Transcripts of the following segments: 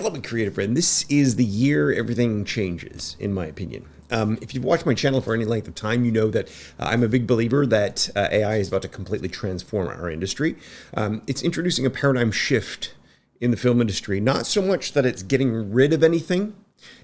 Hello, my creative friend. This is the year everything changes, in my opinion. If you've watched my channel for any length of time, you know that I'm a big believer that AI is about to completely transform our industry. It's introducing a paradigm shift in the film industry, not so much that it's getting rid of anything,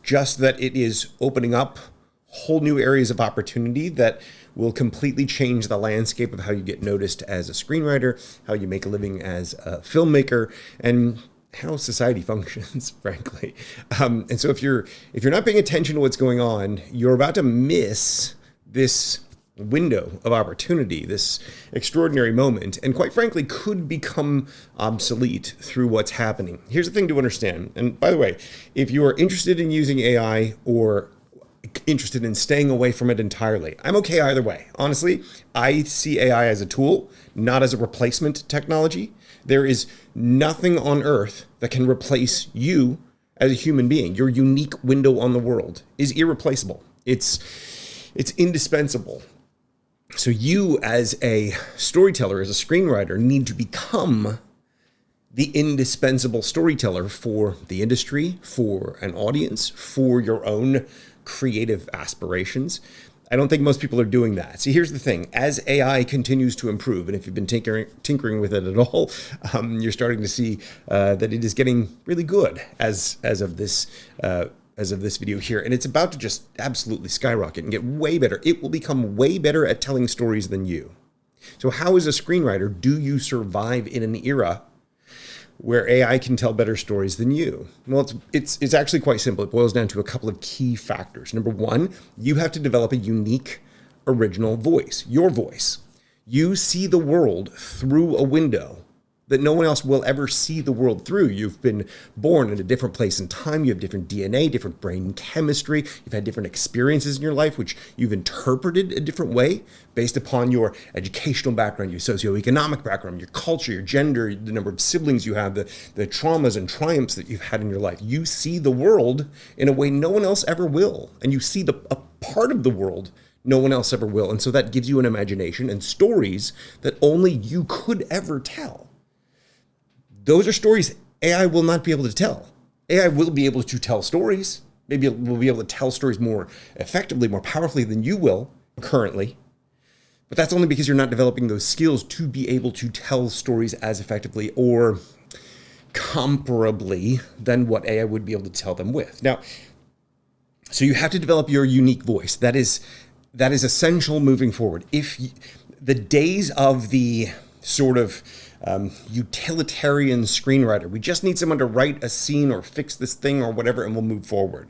just that it is opening up whole new areas of opportunity that will completely change the landscape of how you get noticed as a screenwriter, how you make a living as a filmmaker, and how society functions, frankly. And so if you're not paying attention to what's going on, you're about to miss this window of opportunity, this extraordinary moment, and quite frankly, could become obsolete through what's happening. Here's the thing to understand. And by the way, if you are interested in using AI or interested in staying away from it entirely, I'm okay either way. Honestly, I see AI as a tool, not as a replacement technology. There is nothing on earth that can replace you as a human being. Your unique window on the world is irreplaceable. It's indispensable. So you as a storyteller, as a screenwriter, need to become the indispensable storyteller for the industry, for an audience, for your own creative aspirations. I don't think most people are doing that. See, here's the thing. As AI continues to improve, and if you've been tinkering with it at all, you're starting to see that it is getting really good as of this video here. And it's about to just absolutely skyrocket and get way better. It will become way better at telling stories than you. So how, as a screenwriter, do you survive in an era where AI can tell better stories than you? Well, it's actually quite simple. It boils down to a couple of key factors. Number one, you have to develop a unique, original voice, your voice. You see the world through a window that no one else will ever see the world through. You've been born in a different place in time. You have different DNA, different brain chemistry. You've had different experiences in your life, which you've interpreted a different way based upon your educational background, your socioeconomic background, your culture, your gender, the number of siblings you have, the traumas and triumphs that you've had in your life. You see the world in a way no one else ever will. And you see a part of the world no one else ever will. And so that gives you an imagination and stories that only you could ever tell. Those are stories AI will not be able to tell. AI will be able to tell stories. Maybe it will be able to tell stories more effectively, more powerfully than you will currently. But that's only because you're not developing those skills to be able to tell stories as effectively or comparably than what AI would be able to tell them with. Now, so you have to develop your unique voice. That is essential moving forward. If the days of the sort of utilitarian screenwriter, we just need someone to write a scene or fix this thing or whatever, and we'll move forward.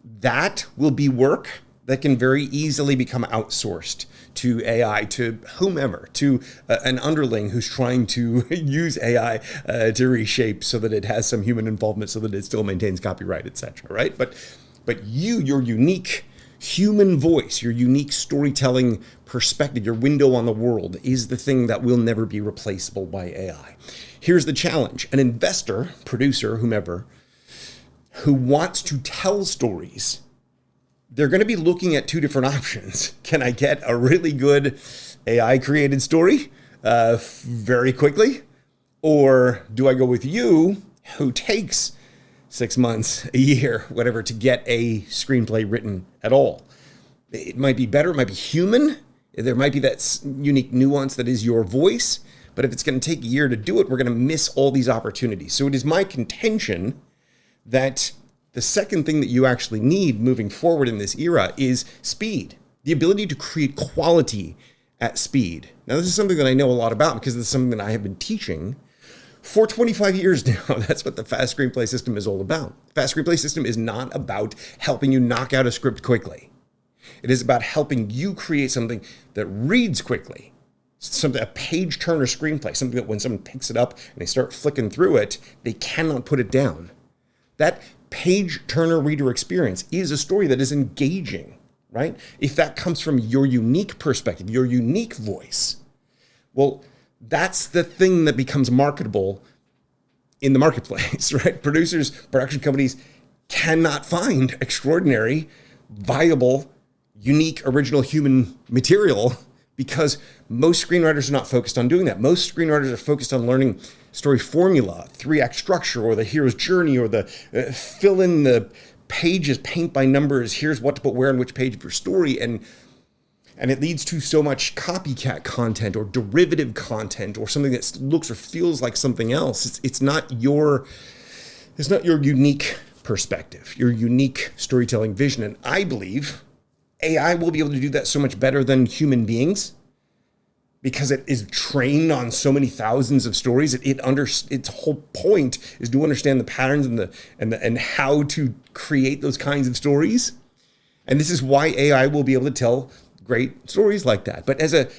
That will be work that can very easily become outsourced to AI, to whomever, to an underling who's trying to use AI to reshape so that it has some human involvement, so that it still maintains copyright, etc. Right? But your unique human voice, your unique storytelling perspective, your window on the world is the thing that will never be replaceable by AI. Here's the challenge. An investor, producer, whomever, who wants to tell stories, they're going to be looking at two different options. Can I get a really good AI created story very quickly? Or do I go with you, who takes 6 months, a year, whatever, to get a screenplay written at all? It might be better, it might be human. There might be that unique nuance that is your voice, but if it's going to take a year to do it, we're going to miss all these opportunities. So it is my contention that the second thing that you actually need moving forward in this era is speed, the ability to create quality at speed. Now, this is something that I know a lot about because this is something that I have been teaching for 25 years now. That's what the fast screenplay system is all about. The fast screenplay system is not about helping you knock out a script quickly. It is about helping you create something that reads quickly, a page turner screenplay, something that when someone picks it up and they start flicking through it, they cannot put it down. That page turner reader experience is a story that is engaging, right? If that comes from your unique perspective, your unique voice, well, that's the thing that becomes marketable in the marketplace, right? Producers, production companies cannot find extraordinary, viable, unique, original human material because most screenwriters are not focused on doing that. Most screenwriters are focused on learning story formula, 3-act structure, or the hero's journey, or the fill in the pages, paint by numbers, here's what to put where on which page of your story, and it leads to so much copycat content or derivative content or something that looks or feels like something else. It's not your unique perspective, your unique storytelling vision. And I believe AI will be able to do that so much better than human beings because it is trained on so many thousands of stories. Its whole point is to understand the patterns and how to create those kinds of stories. And this is why AI will be able to tell great stories like that. But as a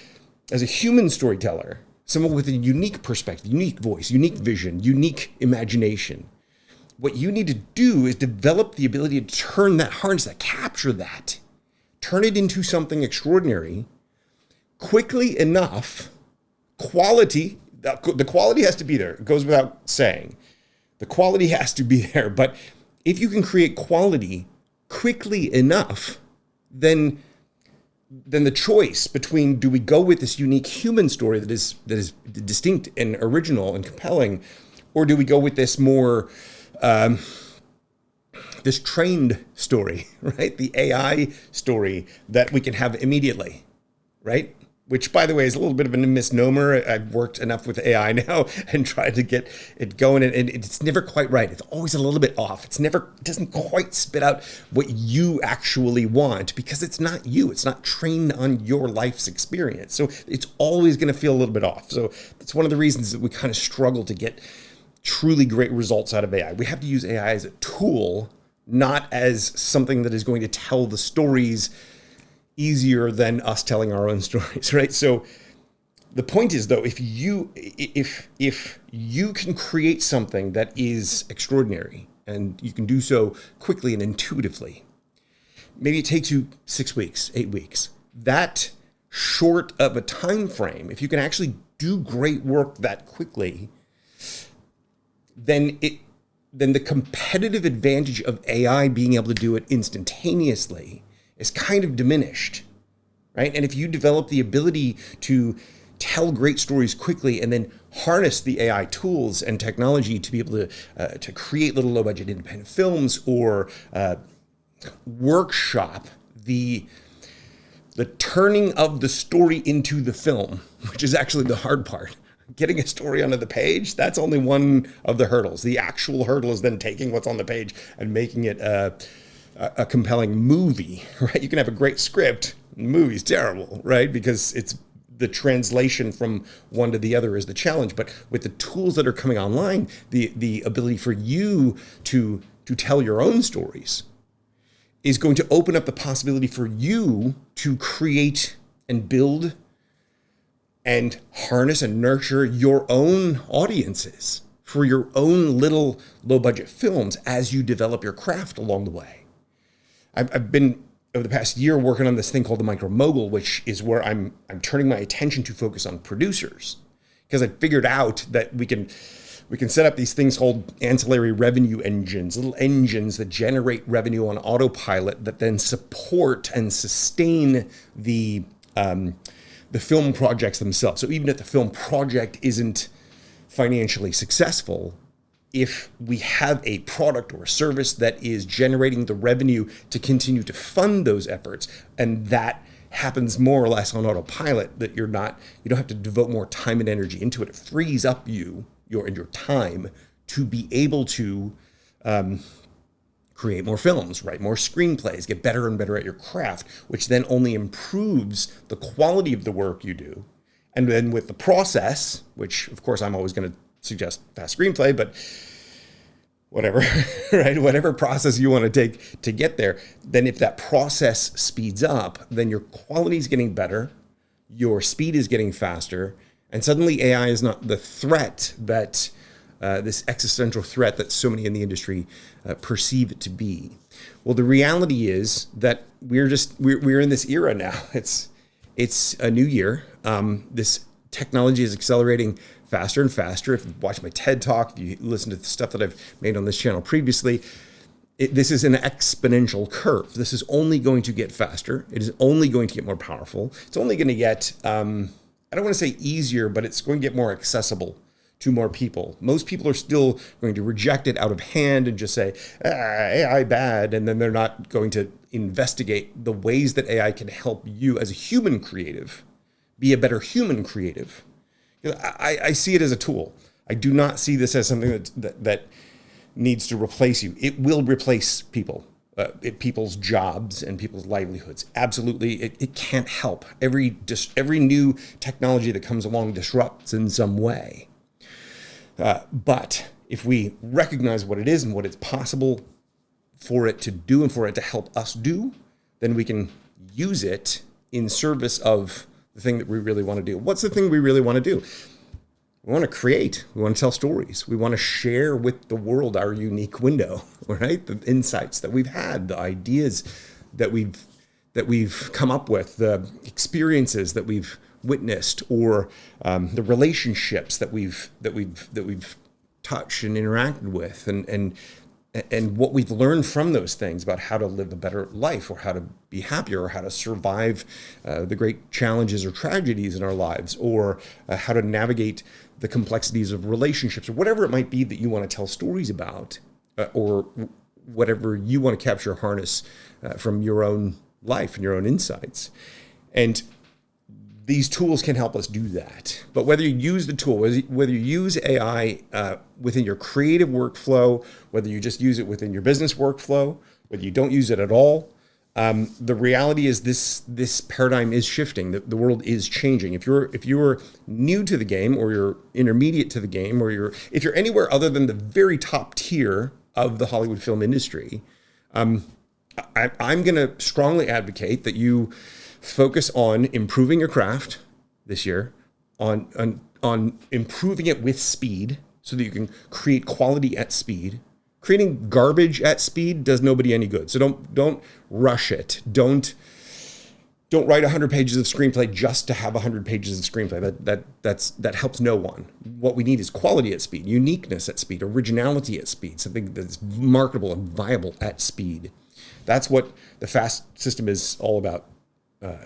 human storyteller, someone with a unique perspective, unique voice, unique vision, unique imagination, what you need to do is develop the ability to turn that, harness that, capture that, turn it into something extraordinary quickly enough. Quality, the quality has to be there. It goes without saying. The quality has to be there. But if you can create quality quickly enough, then the choice between, do we go with this unique human story that is distinct and original and compelling, or do we go with this more this trained story, right? The AI story that we can have immediately, right? Which, by the way, is a little bit of a misnomer. I've worked enough with AI now and tried to get it going, and it's never quite right. It's always a little bit off. It doesn't quite spit out what you actually want because it's not you. It's not trained on your life's experience. So it's always going to feel a little bit off. So that's one of the reasons that we kind of struggle to get truly great results out of AI. We have to use AI as a tool, not as something that is going to tell the stories easier than us telling our own stories, right? So the point is, though, if you can create something that is extraordinary and you can do so quickly and intuitively, maybe it takes you 6 weeks, 8 weeks. That short of a time frame, if you can actually do great work that quickly, then the competitive advantage of AI being able to do it instantaneously is kind of diminished, right? And if you develop the ability to tell great stories quickly and then harness the AI tools and technology to be able to create little low-budget independent films or workshop the turning of the story into the film, which is actually the hard part. Getting a story onto the page, that's only one of the hurdles. The actual hurdle is then taking what's on the page and making it a compelling movie, right? You can have a great script, the movie's terrible, right? Because it's the translation from one to the other is the challenge. But with the tools that are coming online, the ability for you to tell your own stories is going to open up the possibility for you to create and build and harness and nurture your own audiences for your own little low-budget films as you develop your craft along the way. I've been, over the past year, working on this thing called the micro mogul, which is where I'm turning my attention to focus on producers, because I figured out that we can set up these things called ancillary revenue engines, little engines that generate revenue on autopilot that then support and sustain the film projects themselves. So even if the film project isn't financially successful, if we have a product or a service that is generating the revenue to continue to fund those efforts, and that happens more or less on autopilot, that you don't have to devote more time and energy into it. It frees up your time to be able to create more films, write more screenplays, get better and better at your craft, which then only improves the quality of the work you do. And then with the process, which of course I'm always going to suggest fast screenplay, but whatever, right? Whatever process you want to take to get there, then if that process speeds up, then your quality is getting better, your speed is getting faster, and suddenly AI is not the threat that this existential threat that so many in the industry perceive it to be. Well, the reality is that we're in this era now. It's a new year. This technology is accelerating faster and faster. If you watch my TED Talk, if you listen to the stuff that I've made on this channel previously, this is an exponential curve. This is only going to get faster. It is only going to get more powerful. It's only going to get, I don't want to say easier, but it's going to get more accessible to more people. Most people are still going to reject it out of hand and just say, AI bad, and then they're not going to investigate the ways that AI can help you as a human creative be a better human creative. I see it as a tool. I do not see this as something that needs to replace you. It will replace people, people's jobs and people's livelihoods. Absolutely, it can't help. Every new technology that comes along disrupts in some way. But if we recognize what it is and what it's possible for it to do and for it to help us do, then we can use it in service of the thing that we really want to do. What's the thing we really want to do? We want to create. We want to tell stories. We want to share with the world our unique window, right? The insights that we've had, the ideas that we've come up with, the experiences that we've witnessed, or the relationships that we've touched and interacted with, and what we've learned from those things about how to live a better life, or how to be happier, or how to survive the great challenges or tragedies in our lives, or how to navigate the complexities of relationships, or whatever it might be that you want to tell stories about, or whatever you want to capture, harness from your own life and your own insights. And these tools can help us do that. But whether you use the tool, whether you use AI within your creative workflow, whether you just use it within your business workflow, whether you don't use it at all, the reality is this paradigm is shifting. The world is changing. If you're new to the game, or you're intermediate to the game, or if you're anywhere other than the very top tier of the Hollywood film industry, I'm going to strongly advocate that you focus on improving your craft this year, on improving it with speed, so that you can create quality at speed. Creating garbage at speed does nobody any good. So don't rush it. Don't write 100 pages of screenplay just to have 100 pages of screenplay. That helps no one. What we need is quality at speed, uniqueness at speed, originality at speed, something that's marketable and viable at speed. That's what the FAST system is all about.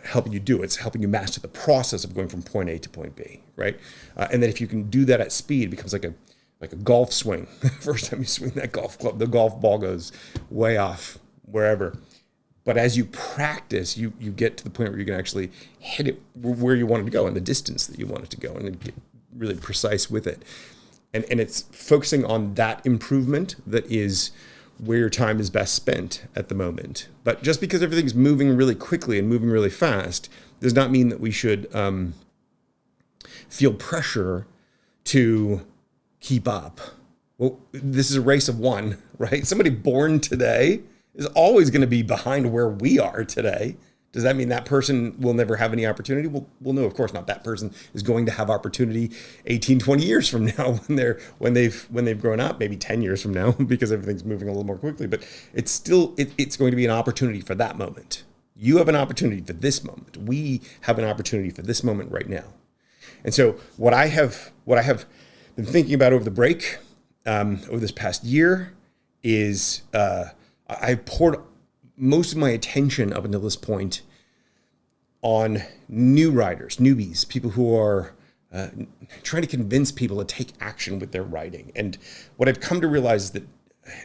Helping you do. It's helping you master the process of going from point A to point B, right? And then if you can do that at speed, it becomes like a golf swing. First time you swing that golf club, the golf ball goes way off wherever. But as you practice, you get to the point where you can actually hit it where you want it to go, and the distance that you want it to go, and get really precise with it. And it's focusing on that improvement that is where your time is best spent at the moment. But just because everything's moving really quickly and moving really fast does not mean that we should feel pressure to keep up. Well, this is a race of one, right? Somebody born today is always going to be behind where we are today. Does that mean that person will never have any opportunity? Well, no, of course not. That person is going to have opportunity 18, 20 years from now when they've grown up, maybe 10 years from now, because everything's moving a little more quickly. But it's still it's going to be an opportunity for that moment. You have an opportunity for this moment. We have an opportunity for this moment right now. And so what I have been thinking about over the break, over this past year, is I've poured most of my attention up until this point on new writers, newbies, people who are trying to convince people to take action with their writing. And what I've come to realize is that,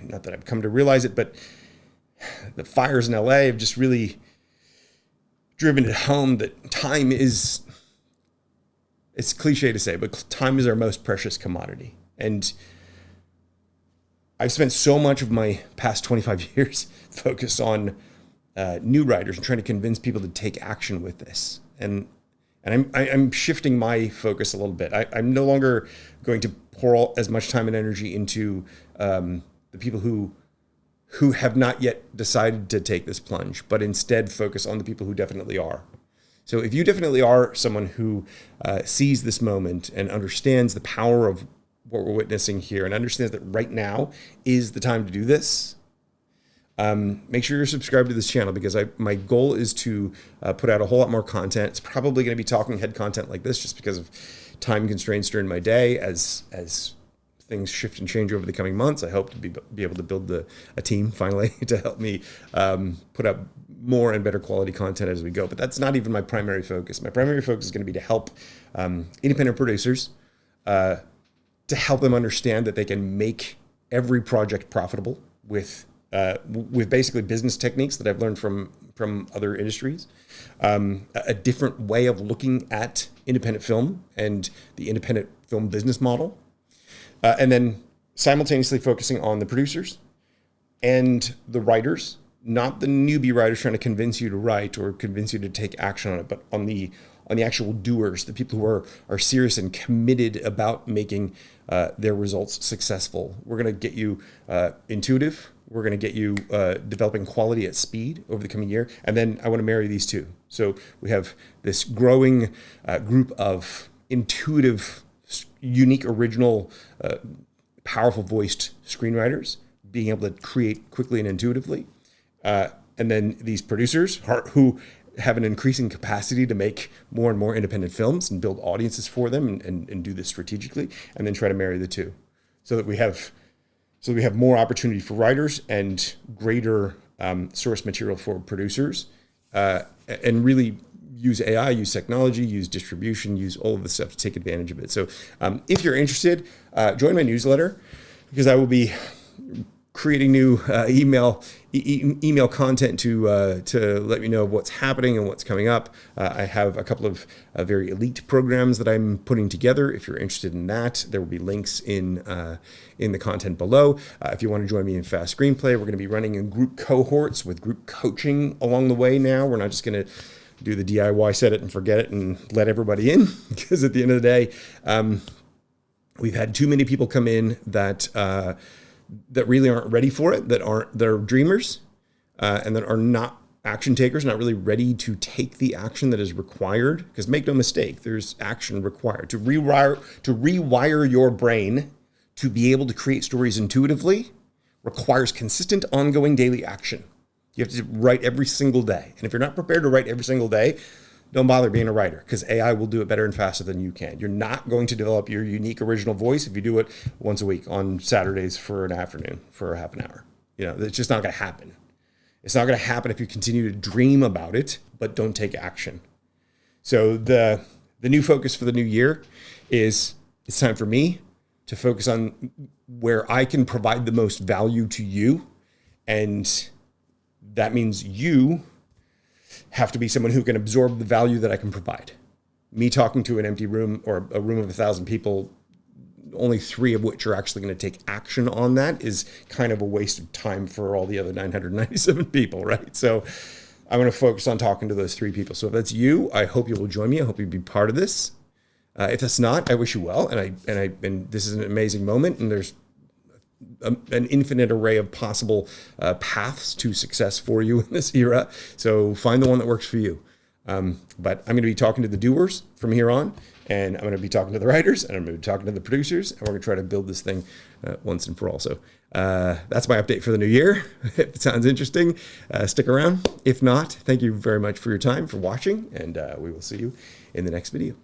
not that I've come to realize it, but the fires in LA have just really driven it home that time is, it's cliche to say, but time is our most precious commodity. And I've spent so much of my past 25 years focused on new writers and trying to convince people to take action with this. And I'm shifting my focus a little bit. I'm no longer going to pour as much time and energy into the people who have not yet decided to take this plunge, but instead focus on the people who definitely are. So if you definitely are someone who sees this moment and understands the power of what we're witnessing here and understands that right now is the time to do this, make sure you're subscribed to this channel, because my goal is to put out a whole lot more content. It's probably going to be talking head content like this just because of time constraints during my day. As things shift and change over the coming months, I hope to be able to build a team finally to help me put up more and better quality content as we go. But that's not even my primary focus. My primary focus is going to be to help independent producers to help them understand that they can make every project profitable with basically business techniques that I've learned from other industries, a different way of looking at independent film and the independent film business model, and then simultaneously focusing on the producers and the writers, not the newbie writers trying to convince you to write or convince you to take action on it, but on the actual doers, the people who are serious and committed about making their results successful. We're going to get you intuitive. We're going to get you developing quality at speed over the coming year. And then I want to marry these two. So we have this growing group of intuitive, unique, original, powerful voiced screenwriters being able to create quickly and intuitively. And then these producers who have an increasing capacity to make more and more independent films and build audiences for them and do this strategically, and then try to marry the two so that we have more opportunity for writers and greater source material for producers, and really use AI, use technology, use distribution, use all of this stuff to take advantage of it. So if you're interested, join my newsletter, because I will be creating new email content to let you know what's happening and what's coming up. I have a couple of very elite programs that I'm putting together. If you're interested in that, there will be links in the content below. If you want to join me in Fast Screenplay, we're going to be running in group cohorts with group coaching along the way now. We're not just going to do the DIY set it and forget it and let everybody in, because at the end of the day, we've had too many people come in that really aren't ready for it, that are dreamers, and that are not action takers, not really ready to take the action that is required. Because make no mistake, there's action required to rewire your brain to be able to create stories intuitively. Requires consistent, ongoing daily action. You have to write every single day, and if you're not prepared to write every single day, don't bother being a writer, because AI will do it better and faster than you can. You're not going to develop your unique original voice if you do it once a week on Saturdays for an afternoon for half an hour. It's just not going to happen. It's not going to happen if you continue to dream about it, but don't take action. So the new focus for the new year is it's time for me to focus on where I can provide the most value to you. And that means you have to be someone who can absorb the value that I can provide. Me talking to an empty room or a room of 1,000 people, only 3 of which are actually going to take action on that, is kind of a waste of time for all the other 997 people, right? So I'm going to focus on talking to those 3 people. So if that's you, I hope you will join me. I hope you'll be part of this. If that's not, I wish you well. And this is an amazing moment, and there's an infinite array of possible paths to success for you in this era. So find the one that works for you. But I'm going to be talking to the doers from here on, and I'm going to be talking to the writers, and I'm going to be talking to the producers, and we're going to try to build this thing once and for all. So that's my update for the new year. If it sounds interesting, stick around. If not, thank you very much for your time, for watching, and we will see you in the next video.